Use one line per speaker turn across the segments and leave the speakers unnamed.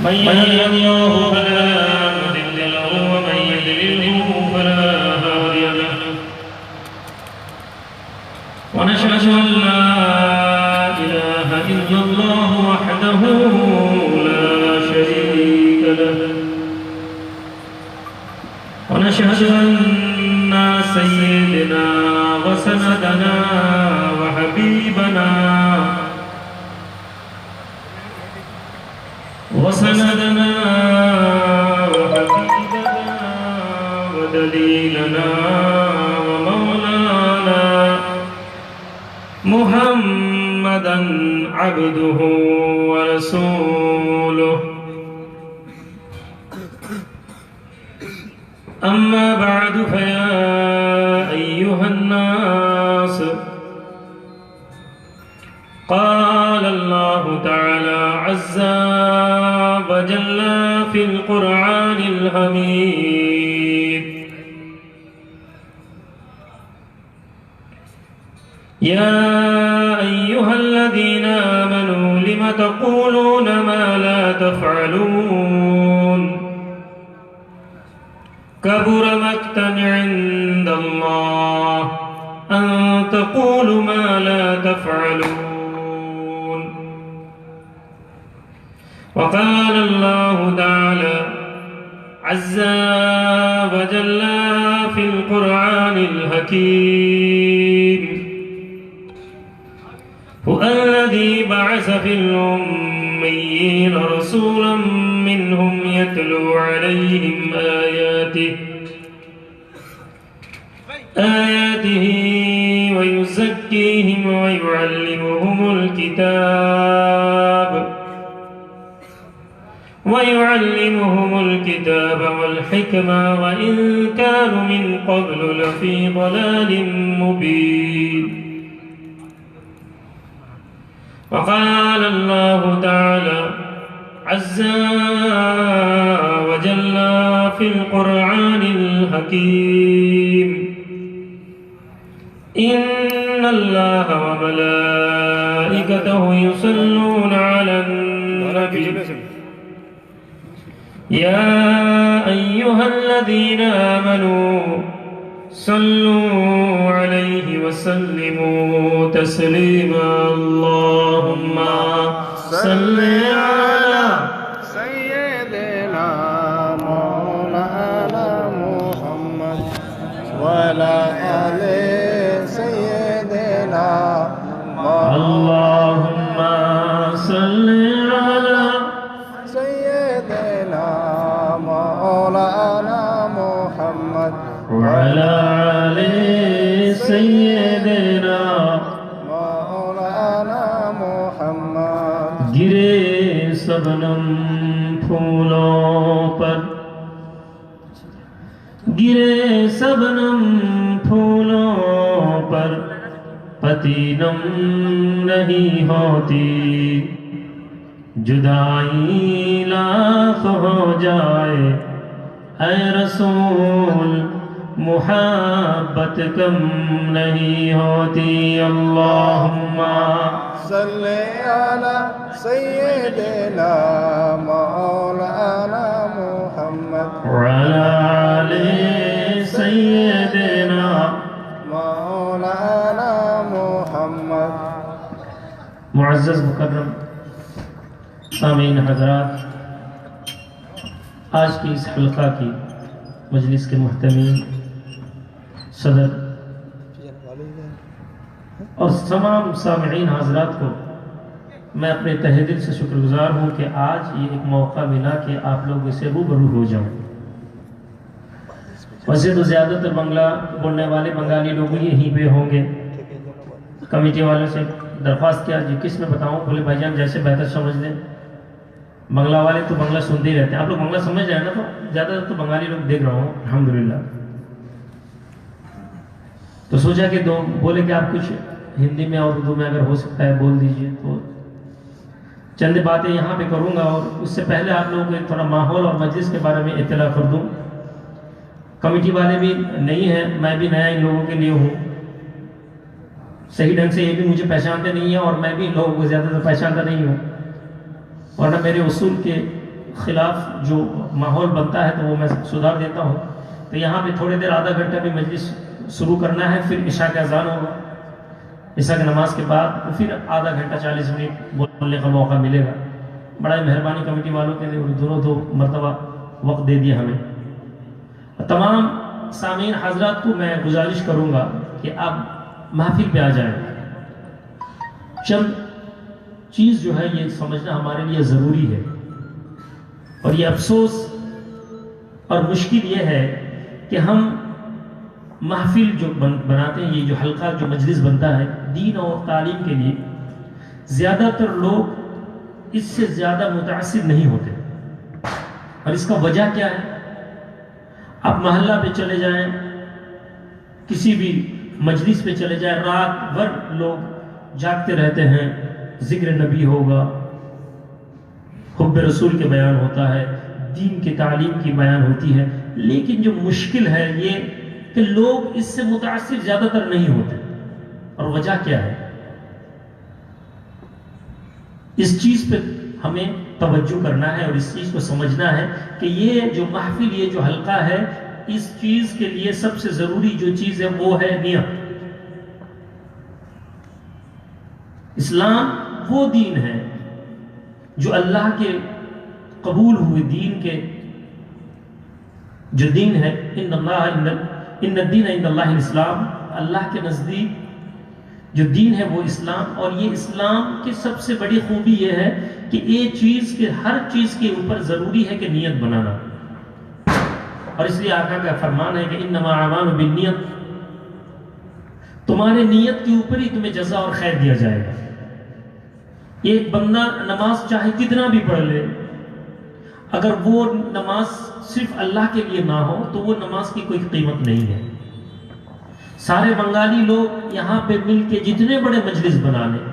من يهده الله فلا مضل له ومن يضلله فلا هادي له ونشهد أن لا إله إلا الله وحده لا شريك له ونشهد أن سيدنا وسندنا وحبيبنا وسندنا ودليلنا ومولانا محمدا عبده ورسوله أما بعد فيا أيها الناس قال الله تعالى عز وجل في القرآن الحميد يا أيها الذين آمنوا لم تقولون ما لا تفعلون كبر مقتا عند الله أن تقولوا ما لا تفعلون وقال الله تعالى عز وجل في القرآن الحكيم هو الذي بعث في الأميين رسولا منهم يتلو عليهم آياته ويزكيهم ويعلمهم الكتاب والحكمة وإن كانوا من قبل لفي ضلال مبين وقال الله تعالى عز وجل في القرآن الحكيم إن الله وملائكته يصلون على النبي يا أيها الذين آمنوا صلوا عليه وسلموا تسليما اللهم صل على
سيدنا مولانا محمد وعلى آل سيدنا
اللهم صل على
سيدنا مولانا محمد
وعلى آل سيدنا
مولانا محمد
گرے سبنم پھولوں پر گرے سبنم پھولوں پر پتینم نہیں ہوتی جدائی لاکھ ہو جائے اے رسول محبت کم نہیں ہوتی اللہم
صل على سيدنا مولانا محمد
وعلى آل سيدنا
مولانا محمد
معزز مکرم سامعین حضرات، آج کی اس حلقہ کی مجلس کے محتمین صدر اور تمام سامعین حضرات کو میں اپنے تہہ دل سے شکر گزار ہوں کہ آج یہ ایک موقع ملا کہ آپ لوگوں سے روبرو ہو جاؤں۔ ویسے تو زیادہ تر بنگلہ بولنے والے بنگالی لوگ یہیں پہ ہوں گے۔ کمیٹی والوں سے درخواست کیا جی کس میں بتاؤں، بولے بھائی جان جیسے بہتر سمجھ لیں۔ بنگلہ والے تو بنگلہ سنتے ہی رہتے ہیں، آپ لوگ بنگلہ سمجھ رہے ہیں نا، تو زیادہ تر تو بنگالی لوگ دیکھ رہا ہوں الحمدللہ۔ تو سوچا کہ بولے کہ آپ کچھ ہندی میں اور اردو میں اگر ہو سکتا ہے بول دیجئے، تو چند باتیں یہاں پہ کروں گا، اور اس سے پہلے آپ لوگوں کو تھوڑا ماحول اور مجلس کے بارے میں اطلاع کر دوں۔ کمیٹی والے بھی نہیں ہیں، میں بھی نیا ان لوگوں کے لیے ہوں، صحیح ڈھنگ سے یہ بھی مجھے پہچانتے نہیں ہیں، اور میں بھی ان لوگوں کو زیادہ تر پہچانتا نہیں ہوں، ورنہ میرے اصول کے خلاف جو ماحول بنتا ہے تو وہ میں سدھار دیتا ہوں. تو یہاں پہ تھوڑی دیر آدھا گھنٹہ بھی مجلس شروع کرنا ہے، پھر عشاء کا اذان ہوگا، عشاء کی نماز کے بعد پھر آدھا گھنٹہ 40 منٹ بولنے کا موقع ملے گا. بڑا مہربانی کمیٹی والوں کے لیے، دونوں 2 مرتبہ وقت دے دیا ہمیں. تمام سامعین حضرات کو میں گزارش کروں گا کہ آپ محفل پہ آ جائیں. چند چیز جو ہے یہ سمجھنا ہمارے لیے ضروری ہے، اور یہ افسوس اور مشکل یہ ہے کہ ہم محفل جو بناتے ہیں، یہ جو حلقہ جو مجلس بنتا ہے دین اور تعلیم کے لیے، زیادہ تر لوگ اس سے زیادہ متاثر نہیں ہوتے. اور اس کا وجہ کیا ہے؟ آپ محلہ پہ چلے جائیں، کسی بھی مجلس پہ چلے جائیں، رات بھر لوگ جاگتے رہتے ہیں، ذکر نبی ہوگا، حب رسول کے بیان ہوتا ہے، دین کی تعلیم کی بیان ہوتی ہے. لیکن جو مشکل ہے یہ کہ لوگ اس سے متاثر زیادہ تر نہیں ہوتے. اور وجہ کیا ہے؟ اس چیز پہ ہمیں توجہ کرنا ہے اور اس چیز کو سمجھنا ہے کہ یہ جو محفل، یہ جو حلقہ ہے، اس چیز کے لیے سب سے ضروری جو چیز ہے وہ ہے نیت. اسلام وہ دین ہے جو اللہ کے قبول ہوئے دین کے جو دین ہے، ان الدین عند اللہ الاسلام، اللہ کے نزدیک جو دین ہے وہ اسلام. اور یہ اسلام کی سب سے بڑی خوبی یہ ہے کہ یہ چیز کے ہر چیز کے اوپر ضروری ہے کہ نیت بنانا. اور اس لیے آقا کا فرمان ہے کہ انما الاعمال بالنیت، تمہارے نیت کے اوپر ہی تمہیں جزا اور خیر دیا جائے گا. ایک بندہ نماز چاہے کتنا بھی پڑھ لے، اگر وہ نماز صرف اللہ کے لیے نہ ہو تو وہ نماز کی کوئی قیمت نہیں ہے. سارے بنگالی لوگ یہاں پہ مل کے جتنے بڑے مجلس بنا لیں،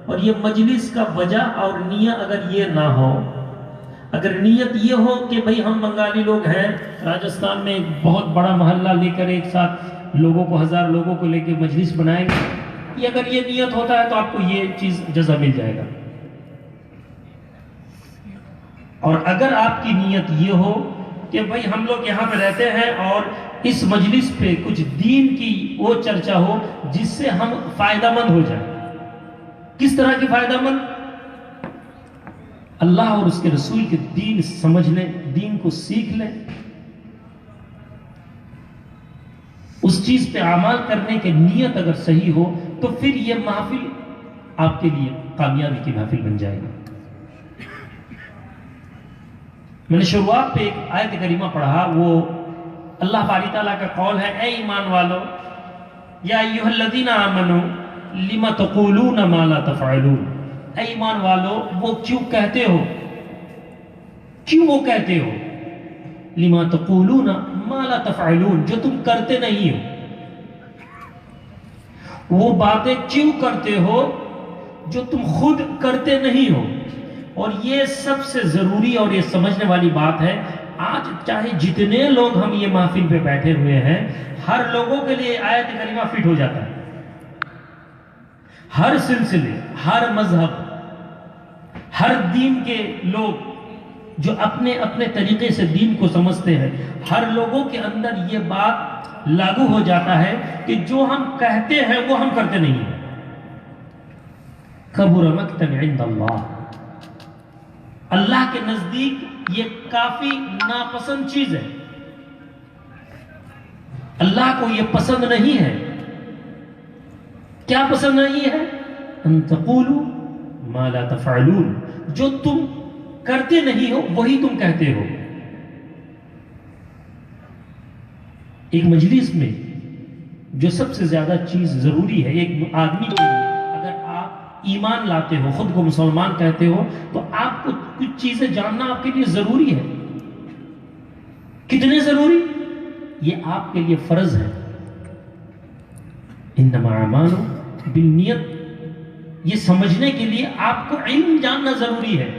اور یہ مجلس کا وجہ اور نیت اگر یہ نہ ہو، اگر نیت یہ ہو کہ بھئی ہم بنگالی لوگ ہیں، راجستھان میں ایک بہت بڑا محلہ لے کر ایک ساتھ لوگوں کو 1000 لوگوں کو لے کے مجلس بنائیں گے، یہ اگر یہ نیت ہوتا ہے تو آپ کو یہ چیز جزا مل جائے گا. اور اگر آپ کی نیت یہ ہو کہ بھئی ہم لوگ یہاں پہ رہتے ہیں اور اس مجلس پہ کچھ دین کی وہ چرچا ہو جس سے ہم فائدہ مند ہو جائیں. کس طرح کی فائدہ مند؟ اللہ اور اس کے رسول کے دین سمجھ لیں، دین کو سیکھ لیں، اس چیز پہ عمل کرنے کے نیت اگر صحیح ہو تو پھر یہ محفل آپ کے لیے کامیابی کی محفل بن جائے گی. میں نے شروعات پہ ایک آیت کریمہ پڑھا، وہ اللہ باری تعالیٰ کا قول ہے، اے ایمان والو، یا ایھا الذین آمنوا لما تقولون ما لا تفعلون. اے ایمان والو، وہ کیوں کہتے ہو، کیوں وہ کہتے ہو، لما تقولون ما لا تفعلون، جو تم کرتے نہیں ہو. وہ باتیں کیوں کرتے ہو جو تم خود کرتے نہیں ہو. اور یہ سب سے ضروری اور یہ سمجھنے والی بات ہے. آج چاہے جتنے لوگ ہم یہ محفل پہ بیٹھے ہوئے ہیں، ہر لوگوں کے لیے آیت کریمہ فٹ ہو جاتا ہے. ہر سلسلے، ہر مذہب، ہر دین کے لوگ جو اپنے اپنے طریقے سے دین کو سمجھتے ہیں، ہر لوگوں کے اندر یہ بات لاگو ہو جاتا ہے کہ جو ہم کہتے ہیں وہ ہم کرتے نہیں ہیں. کبر مقتا عند اللہ، اللہ کے نزدیک یہ کافی ناپسند چیز ہے. اللہ کو یہ پسند نہیں ہے. کیا پسند نہیں ہے؟ ان تقولوا ما لا تفعلون، جو تم کرتے نہیں ہو وہی تم کہتے ہو. ایک مجلس میں جو سب سے زیادہ چیز ضروری ہے ایک آدمی کے لیے، اگر آپ ایمان لاتے ہو، خود کو مسلمان کہتے ہو، تو آپ کو کچھ چیزیں جاننا آپ کے لیے ضروری ہے. کتنے ضروری؟ یہ آپ کے لیے فرض ہے. انما الاعمال بالنیت، یہ سمجھنے کے لیے آپ کو علم جاننا ضروری ہے.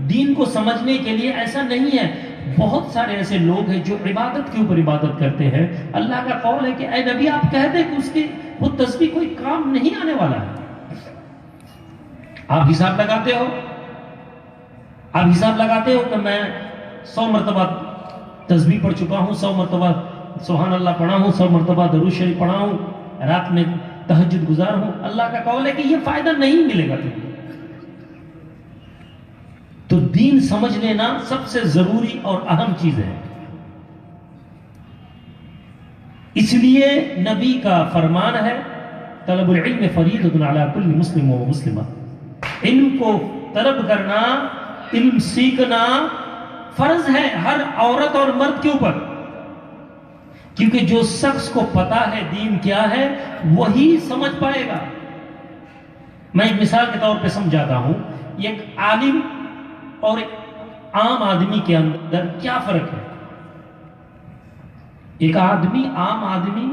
دین کو سمجھنے کے لیے ایسا نہیں ہے. بہت سارے ایسے لوگ ہیں جو عبادت کے اوپر عبادت کرتے ہیں. اللہ کا قول ہے کہ اے نبی آپ کہہ دیں کہ اس کے وہ تسبیح کوئی کام نہیں آنے والا ہے. آپ حساب لگاتے ہو، آپ حساب لگاتے ہو کہ میں 100 مرتبہ تسبیح پڑھ چکا ہوں، 100 مرتبہ سبحان اللہ پڑھا ہوں، 100 مرتبہ درود شریف پڑھا ہوں، رات میں تہجد گزار ہوں. اللہ کا قول ہے کہ یہ فائدہ نہیں ملے گا تمہیں. تو دین سمجھ لینا سب سے ضروری اور اہم چیز ہے. اس لیے نبی کا فرمان ہے طلب العلم فریضۃ علی کل مسلم و مسلمہ. علم کو طلب کرنا، علم سیکھنا فرض ہے ہر عورت اور مرد کے اوپر، کیونکہ جو شخص کو پتا ہے دین کیا ہے وہی سمجھ پائے گا. میں ایک مثال کے طور پہ سمجھاتا ہوں. ایک عالم اور ایک عام آدمی کے اندر کیا فرق ہے؟ ایک آدمی، عام آدمی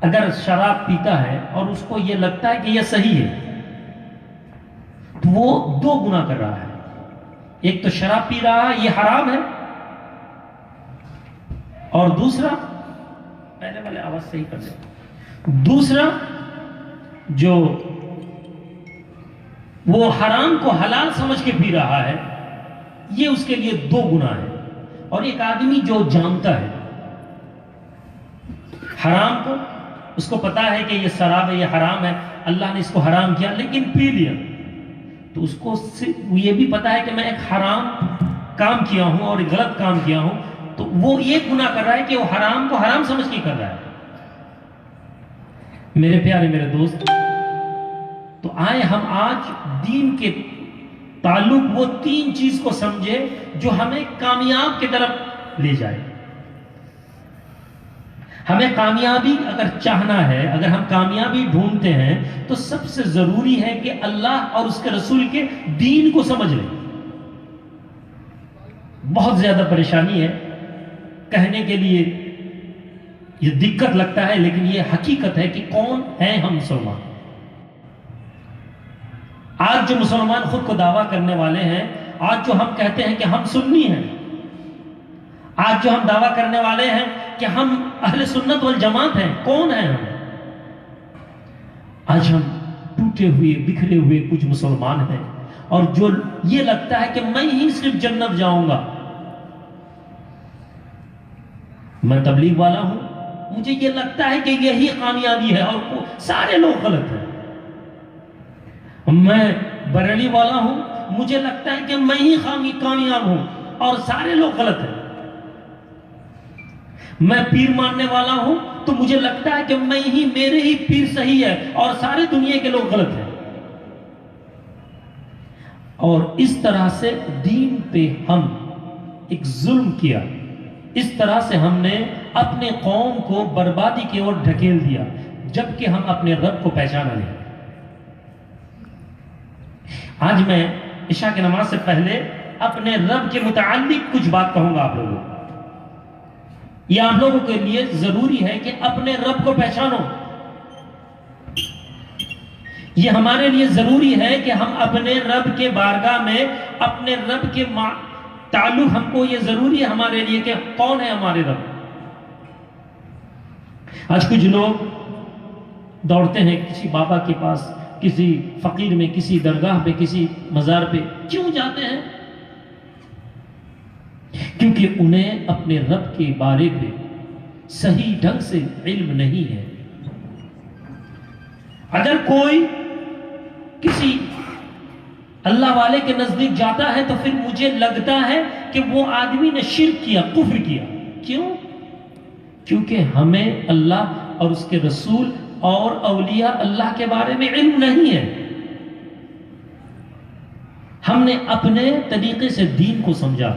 اگر شراب پیتا ہے اور اس کو یہ لگتا ہے کہ یہ صحیح ہے تو وہ 2 گناہ کر رہا ہے. ایک تو شراب پی رہا ہے، یہ حرام ہے، اور دوسرا، پہلے والے آواز صحیح کر دیں، دوسرا جو وہ حرام کو حلال سمجھ کے پی رہا ہے یہ اس کے لیے 2 گناہ ہے. اور ایک آدمی جو جانتا ہے حرام کو، اس کو پتا ہے کہ یہ شراب ہے، یہ حرام ہے، اللہ نے اس کو حرام کیا لیکن پی لیا، تو اس کو یہ بھی پتا ہے کہ میں ایک حرام کام کیا ہوں اور ایک غلط کام کیا ہوں، تو وہ یہ گناہ کر رہا ہے کہ وہ حرام کو حرام سمجھ کے کر رہا ہے. میرے پیارے، میرے دوست، تو آئے ہم آج دین کے تعلق وہ 3 چیز کو سمجھے جو ہمیں کامیاب کی طرف لے جائے. ہمیں کامیابی اگر چاہنا ہے، اگر ہم کامیابی ڈھونڈتے ہیں تو سب سے ضروری ہے کہ اللہ اور اس کے رسول کے دین کو سمجھ لیں. بہت زیادہ پریشانی ہے، کہنے کے لیے یہ دقت لگتا ہے، لیکن یہ حقیقت ہے کہ کون ہیں ہم مسلمان. آج جو مسلمان خود کو دعویٰ کرنے والے ہیں، آج جو ہم کہتے ہیں کہ ہم سنی ہیں، آج جو ہم دعویٰ کرنے والے ہیں کہ ہم اہل سنت والجماعت ہیں، کون ہیں ہم؟ آج ہم ٹوٹے ہوئے، بکھرے ہوئے کچھ مسلمان ہیں، اور جو یہ لگتا ہے کہ میں ہی صرف جنت جاؤں گا، میں تبلیغ والا ہوں، مجھے یہ لگتا ہے کہ یہی کامیابی ہے اور سارے لوگ غلط ہیں. میں بریلی والا ہوں، مجھے لگتا ہے کہ میں ہی کامیاب ہوں اور سارے لوگ غلط ہیں. میں پیر ماننے والا ہوں تو مجھے لگتا ہے کہ میرے ہی پیر صحیح ہے اور سارے دنیا کے لوگ غلط ہیں. اور اس طرح سے دین پہ ہم ایک ظلم کیا، اس طرح سے ہم نے اپنے قوم کو بربادی کی اور ڈھکیل دیا، جبکہ ہم اپنے رب کو پہچانا نہیں. آج میں عشاء کی نماز سے پہلے اپنے رب کے متعلق کچھ بات کہوں گا آپ لوگوں کو. یہ آپ لوگوں کے لیے ضروری ہے کہ اپنے رب کو پہچانو. یہ ہمارے لیے ضروری ہے کہ ہم اپنے رب کے بارگاہ میں اپنے رب کے تعلق، ہم کو یہ ضروری ہے ہمارے لیے کہ کون ہے ہمارے رب. آج کچھ لوگ دوڑتے ہیں کسی بابا کے پاس، کسی فقیر میں، کسی درگاہ پہ، کسی مزار پہ. کیوں جاتے ہیں؟ کیونکہ انہیں اپنے رب کے بارے پہ صحیح ڈھنگ سے علم نہیں ہے. اگر کوئی کسی اللہ والے کے نزدیک جاتا ہے تو پھر مجھے لگتا ہے کہ وہ آدمی نے شرک کیا، کفر کیا. کیوں؟ کیونکہ ہمیں اللہ اور اس کے رسول اور اولیاء اللہ کے بارے میں علم نہیں ہے. ہم نے اپنے طریقے سے دین کو سمجھا،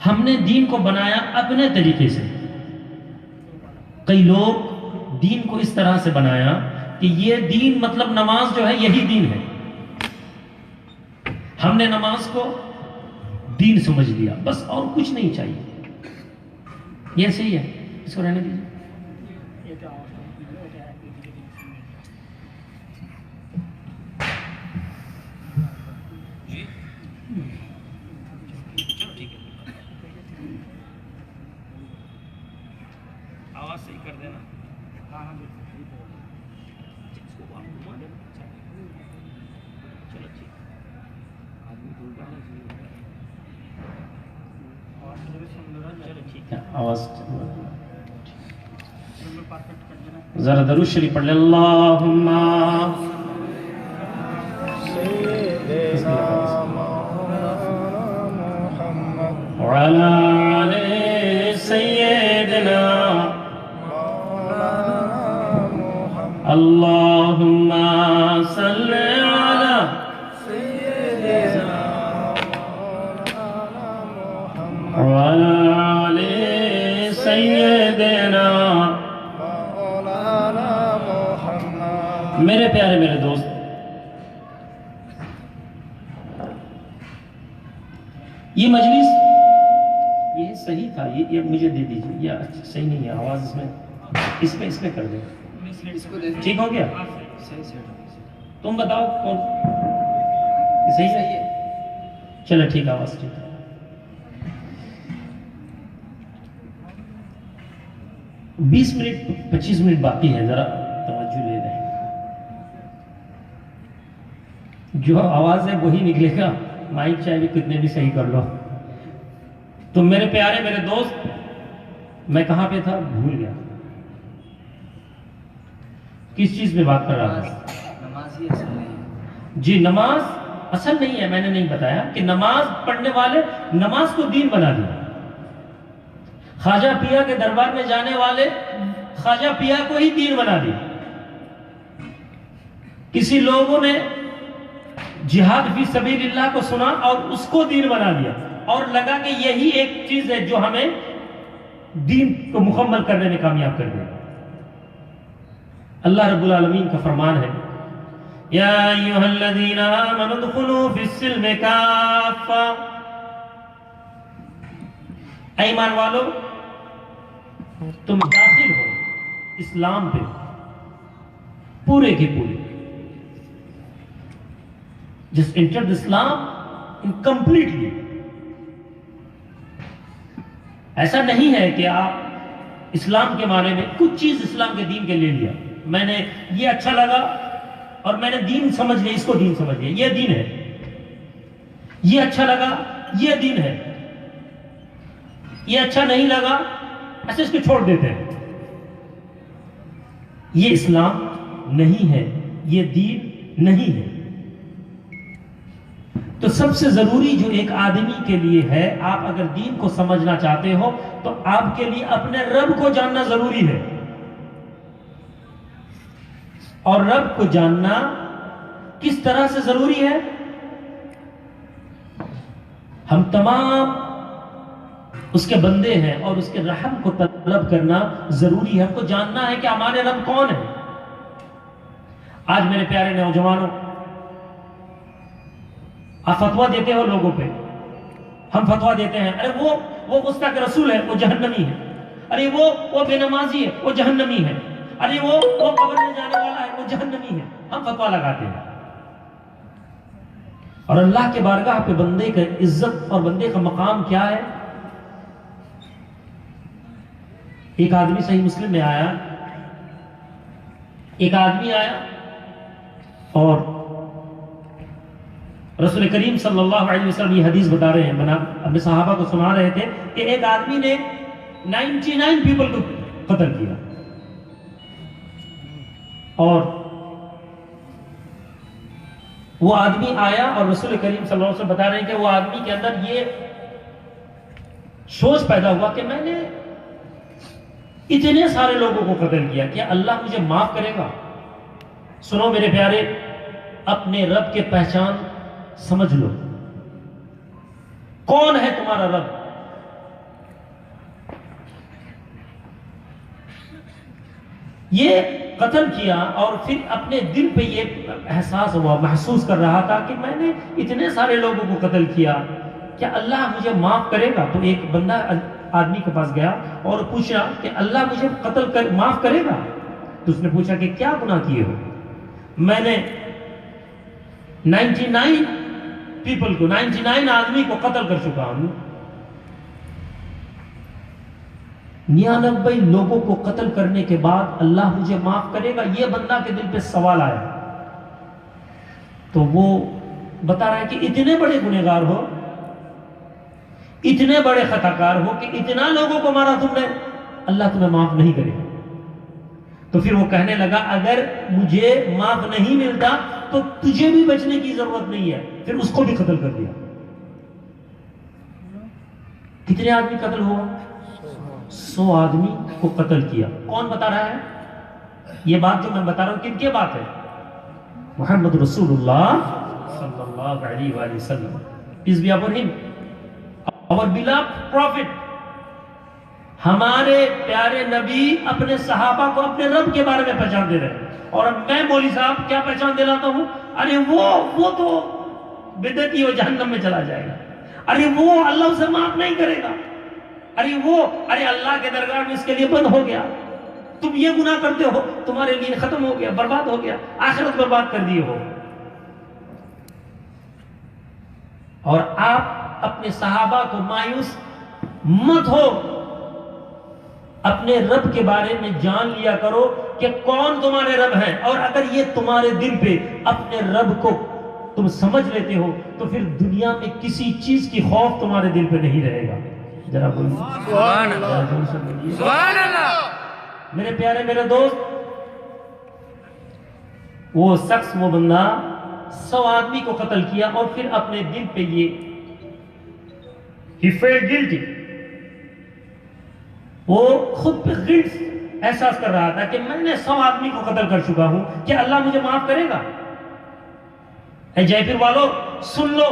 ہم نے دین کو بنایا اپنے طریقے سے. کئی لوگ دین کو اس طرح سے بنایا کہ یہ دین مطلب نماز جو ہے یہی دین ہے. ہم نے نماز کو دین سمجھ لیا، بس اور کچھ نہیں چاہیے. یہ صحیح ہے، اس کو رہنے دیجیے. آواز صحیح کر دینا. چلو ٹھیک. آواز ذرا درود شریف پڑھ لیں. اللہم
سیدنا مولانا محمد
وعلی آل سیدنا
مولانا محمد
اللہم صلی علی
سیدنا مولانا محمد
وعلی آل سیدنا.
مولانا محمد.
میرے پیارے میرے دوست، یہ مجلس یہ صحیح تھا، یہ مجھے دے دیجیے، یہ صحیح نہیں ہے آواز اس میں کر دیں. ٹھیک ہو گیا؟ تم بتاؤ کون صحیح ہے؟ چلو ٹھیک، آواز ٹھیک ہے. 20 منٹ 25 منٹ باقی ہے، ذرا توجہ لے لیں. جو آواز ہے وہی نکلے گا، مائک چاہے بھی کتنے بھی صحیح کر لو. تو میرے پیارے میرے دوست، میں کہاں پہ تھا بھول گیا، کس چیز پہ بات کر رہا تھا؟
نماز ہی اصل نہیں ہے.
جی نماز اصل نہیں ہے. میں نے نہیں بتایا کہ نماز پڑھنے والے نماز کو دین بنا دیا. خواجہ پیا کے دربار میں جانے والے خواجہ پیا کو ہی دین بنا دیا. کسی لوگوں نے جہاد فی سبیل اللہ کو سنا اور اس کو دین بنا دیا، اور لگا کہ یہی ایک چیز ہے جو ہمیں دین کو مکمل کرنے میں کامیاب کر دے. اللہ رب العالمین کا فرمان ہے، یا ایھا الذین آمنوا ادخلوا فی السلم کافہ. اے ایمان والو، تم داخل ہو اسلام پہ پورے کے پورے. Just enter the Islam completely. ایسا نہیں ہے کہ آپ اسلام کے معنی میں کچھ چیز اسلام کے دین کے لے لیا، میں نے یہ اچھا لگا اور میں نے دین سمجھ لیا، اس کو دین سمجھ لیا، یہ دین ہے. یہ اچھا لگا، یہ دین ہے. یہ اچھا نہیں لگا، ایسے اس کو چھوڑ دیتے ہیں. یہ اسلام نہیں ہے، یہ دین نہیں ہے. تو سب سے ضروری جو ایک آدمی کے لیے ہے، آپ اگر دین کو سمجھنا چاہتے ہو تو آپ کے لیے اپنے رب کو جاننا ضروری ہے. اور رب کو جاننا کس طرح سے ضروری ہے؟ ہم تمام اس کے بندے ہیں اور اس کے رحم کو طلب کرنا ضروری ہے. ہم کو جاننا ہے کہ ہمارے رب کون ہے. آج میرے پیارے نوجوانوں، آپ فتویٰ دیتے ہو لوگوں پہ. ہم فتویٰ دیتے ہیں، ارے وہ گستاخ رسول ہے، وہ جہنمی ہے. ارے وہ بے نمازی ہے، وہ جہنمی ہے. ارے وہ قبر میں جانے والا ہے، وہ جہنمی ہے. ہم فتویٰ لگاتے ہیں. اور اللہ کے بارگاہ پہ بندے کا عزت اور بندے کا مقام کیا ہے؟ ایک آدمی صحیح مسلم میں آیا، ایک آدمی آیا اور رسول کریم صلی اللہ علیہ وسلم یہ حدیث بتا رہے ہیں، اپنے صحابہ کو سنا رہے تھے کہ ایک آدمی نے 99 پیپل کو قتل کیا. اور وہ آدمی آیا اور رسول کریم صلی اللہ علیہ وسلم بتا رہے ہیں کہ وہ آدمی کے اندر یہ سوچ پیدا ہوا کہ میں نے اتنے سارے لوگوں کو قتل کیا، کیا اللہ مجھے معاف کرے گا؟ سنو میرے پیارے، اپنے رب کے پہچان سمجھ لو. کون ہے تمہارا رب؟ یہ قتل کیا اور پھر اپنے دل پہ یہ احساس ہوا، محسوس کر رہا تھا کہ میں نے اتنے سارے لوگوں کو قتل کیا، کیا اللہ مجھے معاف کرے گا؟ تو ایک بندہ آدمی کے پاس گیا اور پوچھا کہ اللہ مجھے معاف کرے گا؟ تو اس نے پوچھا کہ کیا گناہ کیے ہو؟ میں نے 99 پیپل کو، 99 آدمی کو قتل کر چکا ہوں. 99 لوگوں کو قتل کرنے کے بعد اللہ مجھے معاف کرے گا؟ یہ بندہ کے دل پہ سوال آیا. تو وہ بتا رہا ہے کہ اتنے بڑے گنہگار ہو، اتنے بڑے خطا کار ہو کہ اتنا لوگوں کو مارا تم نے، اللہ تمہیں معاف نہیں کرے گا۔ تو پھر وہ کہنے لگا اگر مجھے معاف نہیں ملتا تو تجھے بھی بچنے کی ضرورت نہیں ہے، پھر اس کو بھی قتل کر دیا۔ کتنے آدمی قتل ہوا؟ 100 آدمی کو قتل کیا۔ کون بتا رہا ہے یہ بات جو میں بتا رہا ہوں؟ کن کی بات ہے؟ محمد رسول اللہ صلی اللہ علیہ وآلہ وسلم، peace be upon him, our beloved prophet۔ ہمارے پیارے نبی اپنے صحابہ کو اپنے رب کے بارے میں پہچان دے رہے ہیں، اور اب میں مولوی صاحب کیا پہچان دلاتا ہوں؟ ارے وہ تو بدعتی، وہ جہنم میں چلا جائے گا، ارے وہ اللہ اسے معاف نہیں کرے گا، ارے اللہ کے درگاہ میں اس کے لیے بند ہو گیا، تم یہ گناہ کرتے ہو تمہارے لیے ختم ہو گیا، برباد ہو گیا، آخرت برباد کر دیے ہو۔ اور آپ اپنے صحابہ کو مایوس مت ہو، اپنے رب کے بارے میں جان لیا کرو کہ کون تمہارے رب ہیں، اور اگر یہ تمہارے دل پہ اپنے رب کو تم سمجھ لیتے ہو تو پھر دنیا میں کسی چیز کی خوف تمہارے دل پہ نہیں رہے گا۔ ذرا بولیے
سبحان اللہ، سبحان اللہ۔
میرے پیارے میرے دوست، وہ شخص، وہ بندہ 100 آدمی کو قتل کیا اور پھر اپنے دل پہ یہ he felt guilty، وہ خود پہ گلٹ احساس کر رہا تھا کہ میں نے 100 آدمی کو قتل کر چکا ہوں، کیا اللہ مجھے معاف کرے گا؟ اے جے پور والو سن لو،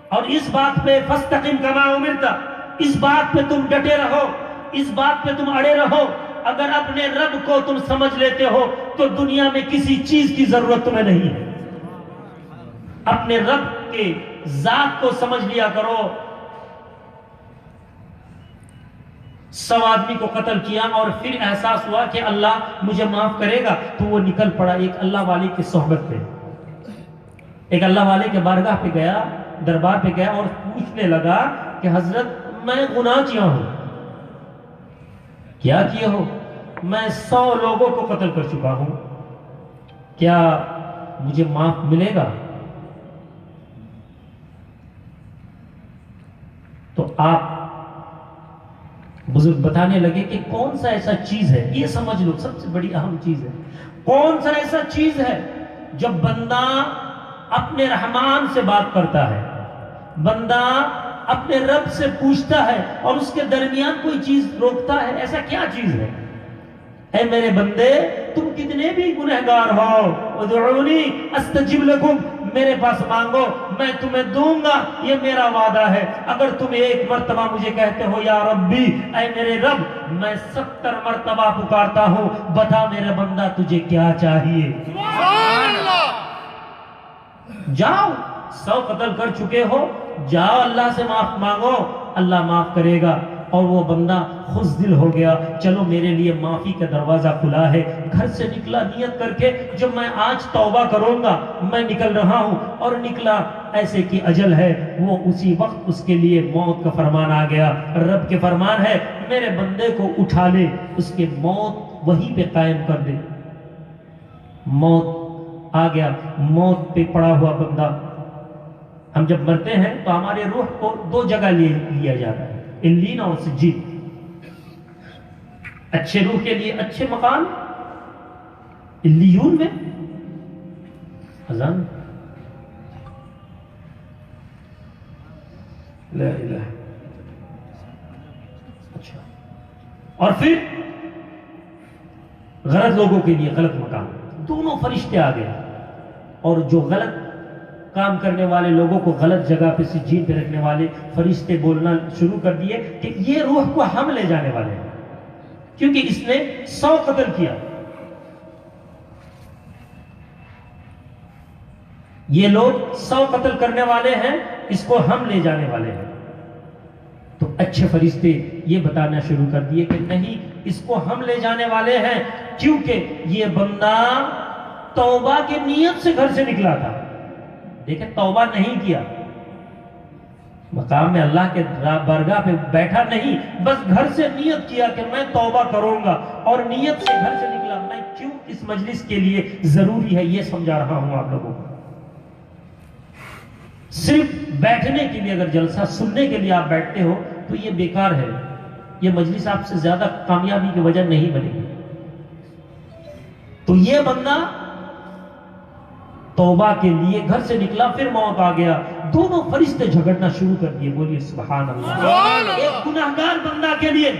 اور اس بات پہ فاستقم کما امرتا، اس بات پہ تم ڈٹے رہو، اس بات پہ تم اڑے رہو۔ اگر اپنے رب کو تم سمجھ لیتے ہو تو دنیا میں کسی چیز کی ضرورت تمہیں نہیں ہے۔ اپنے رب کے ذات کو سمجھ لیا کرو۔ 100 آدمی کو قتل کیا اور پھر احساس ہوا کہ اللہ مجھے معاف کرے گا، تو وہ نکل پڑا ایک اللہ والے کی صحبت پہ، ایک اللہ والے کے بارگاہ پہ گیا، دربار پہ گیا اور پوچھنے لگا کہ حضرت میں گناہ کیا ہوں؟ کیا کیا ہو؟ میں 100 لوگوں کو قتل کر چکا ہوں، کیا مجھے معاف ملے گا؟ تو آپ بزرگ بتانے لگے کہ کون سا ایسا چیز ہے، یہ سمجھ لو سب سے بڑی اہم چیز ہے، کون سا ایسا چیز ہے جب بندہ اپنے رحمان سے بات کرتا ہے، بندہ اپنے رب سے پوچھتا ہے اور اس کے درمیان کوئی چیز روکتا ہے، ایسا کیا چیز ہے؟ اے میرے بندے، تم کتنے بھی گنہگار ہو، ادعونی استجب لکم، میرے پاس مانگو میں تمہیں دوں گا، یہ میرا وعدہ ہے۔ اگر تم ایک مرتبہ مجھے کہتے ہو یا ربی، اے میرے رب، میں 70 مرتبہ پکارتا ہوں، بتا میرے بندہ تجھے کیا چاہیے؟
سبحان اللہ۔
جاؤ، 100 قتل کر چکے ہو، جاؤ اللہ سے معاف مانگو، اللہ معاف کرے گا۔ اور وہ بندہ خوش دل ہو گیا، چلو میرے لیے معافی کا دروازہ کھلا ہے۔ گھر سے نکلا نیت کر کے، جب میں آج توبہ کروں گا، میں نکل رہا ہوں، اور نکلا ایسے کی اجل ہے، وہ اسی وقت اس کے لیے موت کا فرمان آ گیا۔ رب کے فرمان ہے میرے بندے کو اٹھا لے، اس کے موت وہیں پہ قائم کر دے۔ موت آ گیا، موت پہ پڑا ہوا بندہ۔ ہم جب مرتے ہیں تو ہمارے روح کو 2 جگہ لیا جاتا ہے، علین اور سجین۔ اچھے روح کے لیے اچھے مقام علیون میں، اذان لا الہ، اچھا، اور پھر غلط لوگوں کے لیے غلط مقام۔ دونوں فرشتے آ گئے، اور جو غلط کام کرنے والے لوگوں کو غلط جگہ پہ سجین پہ رکھنے والے فرشتے بولنا شروع کر دیے کہ یہ روح کو ہم لے جانے والے ہیں، کیونکہ اس نے 100 قتل کیا۔ یہ لوگ 100 قتل کرنے والے ہیں، اس کو ہم لے جانے والے ہیں۔ تو اچھے فرشتے یہ بتانا شروع کر دیے کہ نہیں، اس کو ہم لے جانے والے ہیں، کیونکہ یہ بندہ توبہ کی نیت سے گھر سے نکلا تھا۔ دیکھیں، توبہ نہیں کیا، مقام میں اللہ کے بارگاہ پہ بیٹھا نہیں، بس گھر سے نیت کیا کہ میں توبہ کروں گا، اور نیت سے گھر سے نکلا۔ میں کیوں اس مجلس کے لیے ضروری ہے یہ سمجھا رہا ہوں آپ لوگوں کو۔ صرف بیٹھنے کے لیے، اگر جلسہ سننے کے لیے آپ بیٹھتے ہو تو یہ بیکار ہے، یہ مجلس آپ سے زیادہ کامیابی کی وجہ نہیں بنے گی۔ تو یہ بندہ توبہ کے لیے گھر سے نکلا، پھر موت آ گیا، دونوں فرشتے جھگڑنا شروع کر دیے۔ بولیے سبحان اللہ۔ ایک گناہگار بندہ کے لیے،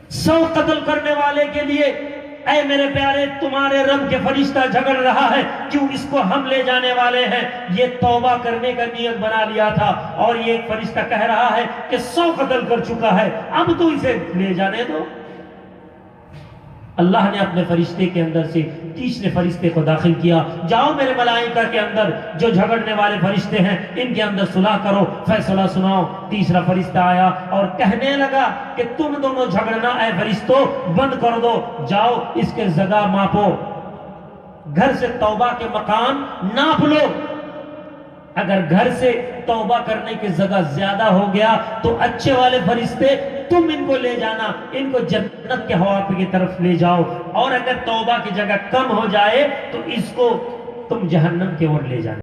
100 قتل کرنے والے کے لیے، اے میرے پیارے تمہارے رب کے فرشتہ جھگڑ رہا ہے، کیوں اس کو ہم لے جانے والے ہیں۔ یہ توبہ کرنے کا نیت بنا لیا تھا، اور یہ ایک فرشتہ کہہ رہا ہے کہ 100 قتل کر چکا ہے، اب تو اسے لے جانے دو۔ اللہ نے اپنے فرشتے کے اندر سے تیسرے فرشتے کو داخل کیا، جاؤ میرے ملائکہ کے اندر، جو جھگڑنے والے فرشتے ہیں ان کے اندر صلح کرو، فیصلہ سناؤ۔ تیسرا فرشتہ آیا اور کہنے لگا کہ تم دونوں جھگڑنا اے فرشتوں بند کر دو، جاؤ اس کے جگہ ماپو، گھر سے توبہ کے مقام ناپ لو۔ اگر گھر سے توبہ کرنے کی جگہ زیادہ ہو گیا تو اچھے والے فرشتے تم ان کو لے جانا، ان کو جنت کے حوالے کی طرف لے جاؤ، اور اگر توبہ کی جگہ کم ہو جائے تو اس کو تم جہنم کی اور لے جانا۔